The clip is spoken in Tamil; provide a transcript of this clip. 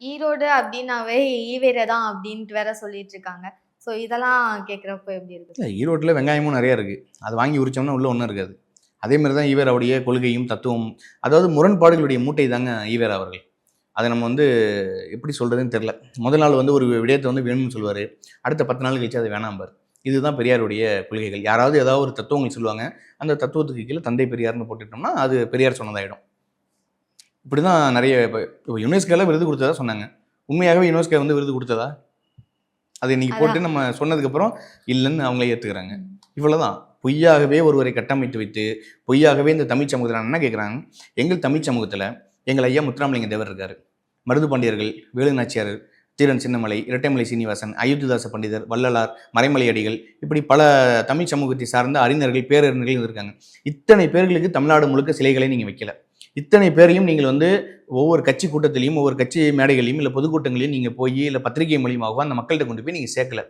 ஈரோடு அப்டின்னாவே ஈவேர தான் அப்டின்ட்டு வேற சொல்லிட்டு இருக்காங்க. ஸோ இதெல்லாம் கேட்குறப்போ எப்படி இருக்கு? இல்ல ஈரோட்டில வெங்காயமும் நெறைய இருக்கு. அது வாங்கி உரிச்சோம்னா உள்ள ஒண்ணும் இருக்காது. அதே மாரி தான் ஈவேராவுடைய கொள்கையும், தத்துவமும் அதாவது முரண்பாடுகளுடைய மூட்டை தாங்க ஈவேரா அவர்கள். அத நம்ம வந்து எப்படி சொல்றதுன்னு தெரியல. முதல் நாள் வந்து ஒரு விடயத்த வந்து வேணும்னு சொல்லுவாரு. அடுத்த 10 நாள் கழிச்சு அது வேணாம்பாரு. இதுதான் பெரியாருடைய கொள்கைகள். யாராவது ஏதாவது ஒரு தத்துவங்கள் சொல்லுவாங்க. அந்த தத்துவத்துக்கு கீழ தந்தை பெரியார்ன்னு போட்டுட்டோம்னா, அது பெரியார் சொன்னதாயிடும். இப்படிதான் நெறைய இப்ப யுனெஸ்கோல விருது குடுத்ததா சொன்னாங்க. உண்மையாகவே யுனெஸ்கோ வந்து விருது குடுத்ததா? அது இன்னைக்கு போட்டு அதான். நம்ம சொன்னதுக்கப்புறம் இல்லைன்னு அவங்களே ஏற்றுக்கிறாங்க. இவ்வளோதான். பொய்யாகவே ஒருவரை கட்டமைத்து வைத்து, பொய்யாகவே இந்த தமிழ் சமூகத்தில் என்ன கேட்குறாங்க, எங்கள் தமிழ் சமூகத்தில் எங்கள் ஐயா முத்துராமலிங்க தேவர் இருக்காரு. மருது பாண்டியர்கள், வேலு நாச்சியார், தீரன் சின்னமலை, இரட்டைமலை சீனிவாசன், அயோத்திதாச பண்டிதர், வள்ளலார், மறைமலை அடிகள் இப்படி பல தமிழ் சமூகத்தை சார்ந்த அறிஞர்கள், பேரறிஞர்கள் இருந்திருக்காங்க. இத்தனை பேர்களுக்கு தமிழ்நாடு முழுக்க சிலைகளை நீங்கள் வைக்கல. இத்தனை பேரையும் நீங்கள் வந்து ஒவ்வொரு கட்சி கூட்டத்திலையும், ஒவ்வொரு கட்சி மேடைகளையும், இல்ல பொதுக்கூட்டங்களையும் நீங்க போய், இல்ல பத்திரிகை மூலியமாகவோ அந்த மக்கள்கிட்ட கொண்டு போய் நீங்க சேர்க்கல.